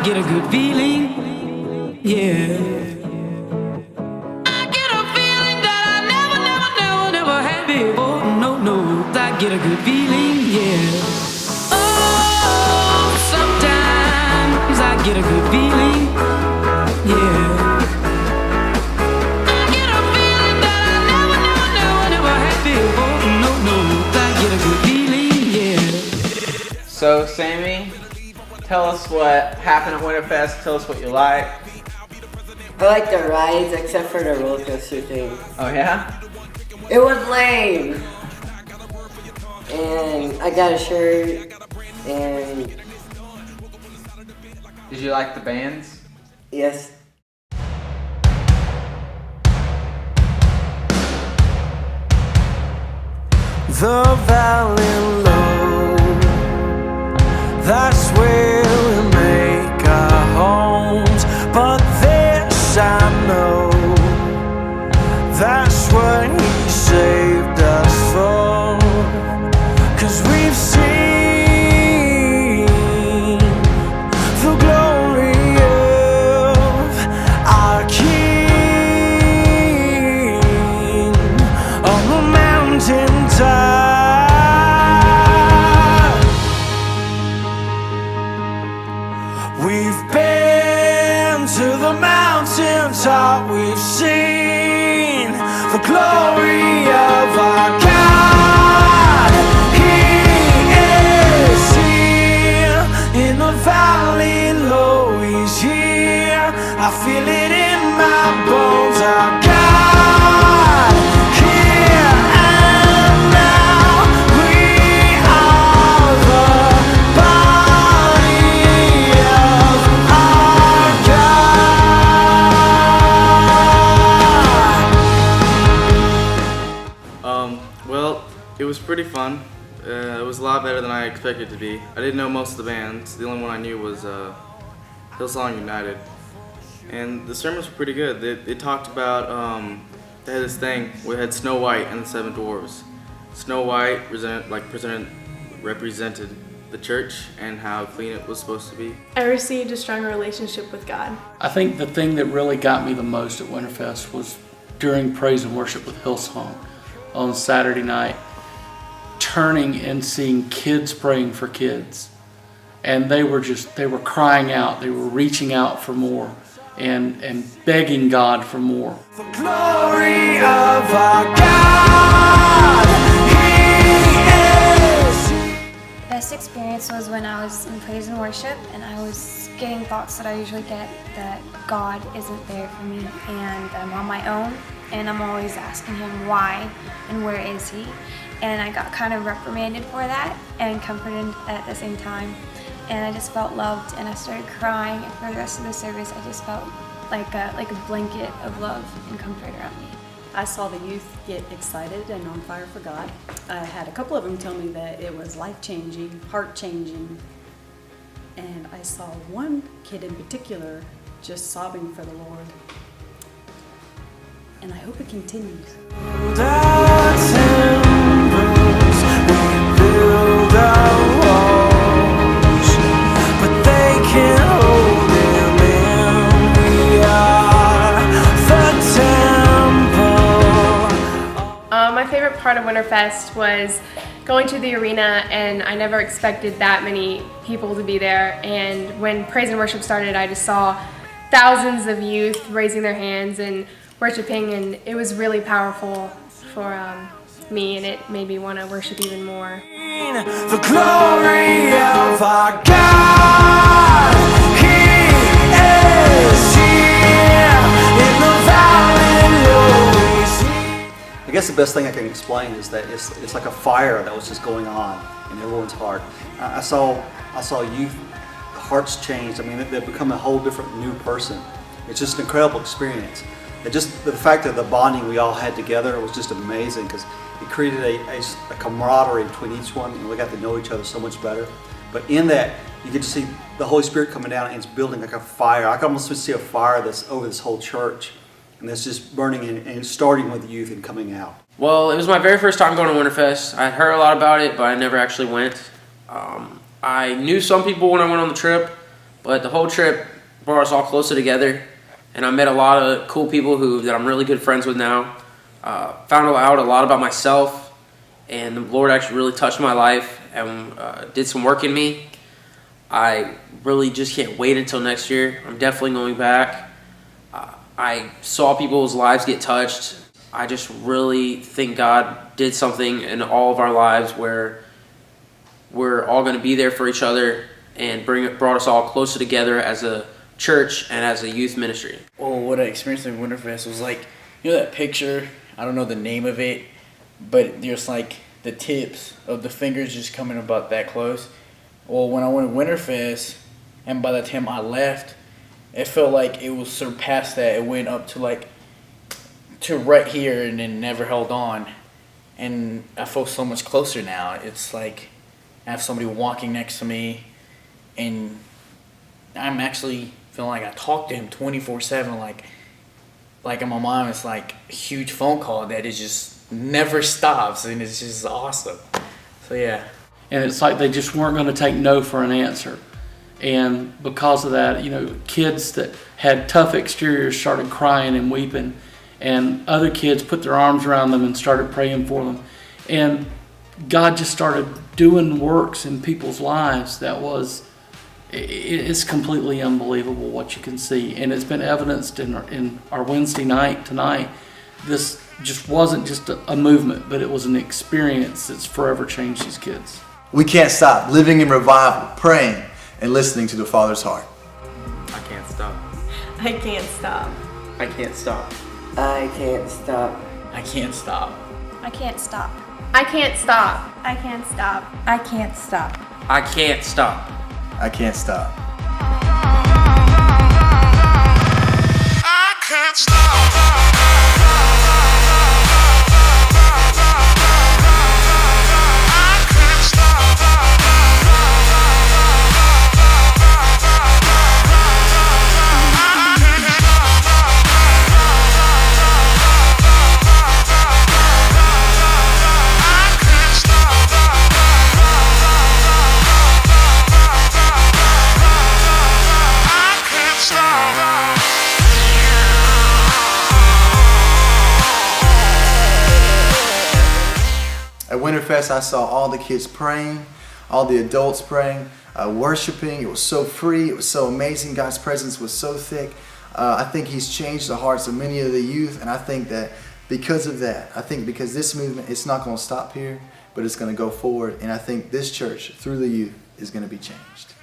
get a good feeling, yeah. I get a feeling that I never had before. No, I get a good feeling, yeah. Oh, sometimes I get a good feeling, yeah. I get a feeling that I never had before. No, I get a good feeling, yeah. So, Sammy, tell us what happened at Winterfest. Tell us what you like. I like the rides except for the roller coaster thing. Oh, yeah? It was lame. And I got a shirt and Did you like the bands? yes. The valley low, that's where we make our homes. But this I know, that's what he saved us for. 'Cause we've seen the glory of our King on the mountain top. We've been to the mountain top. We've seen the glory of our God. He is here in the valley low. He's here. I feel it in my bones. Our God, here and now. We are the body of our God. Well, it was pretty fun. It was a lot better than I expected it to be. I didn't know most of the bands. The only one I knew was Hillsong United. And the sermons were pretty good. They talked about, they had this thing where they had Snow White and the Seven Dwarfs. Snow White represented the church and how clean it was supposed to be. I received a stronger relationship with God. I think the thing that really got me the most at Winterfest was during praise and worship with Hillsong on Saturday night, turning and seeing kids praying for kids. And they were crying out, they were reaching out for more and begging God for more. The glory of our God, He is here. Best experience was when I was in praise and worship and I was getting thoughts that I usually get that God isn't there for me and I'm on my own and I'm always asking Him why and where is He, and I got kind of reprimanded for that and comforted at the same time, and I just felt loved and I started crying, and for the rest of the service I just felt like a blanket of love and comfort around me. I saw the youth get excited and on fire for God. I had a couple of them tell me that it was life-changing, heart-changing, and I saw one kid in particular just sobbing for the Lord. And I hope it continues. Build our temples, we build our walls, but they can't hold them in. We are the temple. My favorite part of Winterfest was going to the arena, and I never expected that many people to be there. And when praise and worship started, I just saw thousands of youth raising their hands and worshiping, and it was really powerful for me, and it made me want to worship even more. The glory of our God, He is here in the valley low. I guess the best thing I can explain is that it's like a fire that was just going on in everyone's heart. I saw youth hearts changed. I mean, they've become a whole different new person. It's just an incredible experience. And just the fact that the bonding we all had together was just amazing, because it created a camaraderie between each one, and we got to know each other so much better. But in that, you get to see the Holy Spirit coming down, and it's building like a fire. I can almost see a fire that's over this whole church, and that's just burning and starting with youth and coming out. Well, it was my very first time going to Winterfest. I'd heard a lot about it, but I never actually went. I knew some people when I went on the trip, but the whole trip brought us all closer together, and I met a lot of cool people that I'm really good friends with now. Found out a lot about myself, and the Lord actually really touched my life and did some work in me. I really just can't wait until next year. I'm definitely going back. I saw people's lives get touched. I just really think God did something in all of our lives where we're all going to be there for each other and brought us all closer together as a church and as a youth ministry. Well, what I experienced at Winterfest was like, you know that picture, I don't know the name of it, but there's like the tips of the fingers just coming about that close. Well, when I went to Winterfest, and by the time I left, it felt like it was surpassed that. It went up to right here and then never held on. And I feel so much closer now. It's like I have somebody walking next to me, and I'm actually feeling like I talk to him 24/7. Like in my mind, it's like a huge phone call that is just never stops, and it's just awesome. So yeah. And it's like they just weren't going to take no for an answer. And because of that, you know, kids that had tough exteriors started crying and weeping, and other kids put their arms around them and started praying for them. And God just started doing works in people's lives that it's completely unbelievable what you can see. And it's been evidenced in our Wednesday night tonight. This just wasn't just a movement, but it was an experience that's forever changed these kids. We can't stop living in revival, praying, and listening to the Father's heart. I can't stop. I can't stop. I can't stop. I can't stop. I can't stop. I can't stop. I can't stop. I can't stop. I can't stop. I can't stop. I can't stop. I can't stop. At Winterfest, I saw all the kids praying, all the adults praying, worshiping. It was so free. It was so amazing. God's presence was so thick. I think He's changed the hearts of many of the youth, and I think that because of that, because this movement, it's not going to stop here, but it's going to go forward, and I think this church, through the youth, is going to be changed.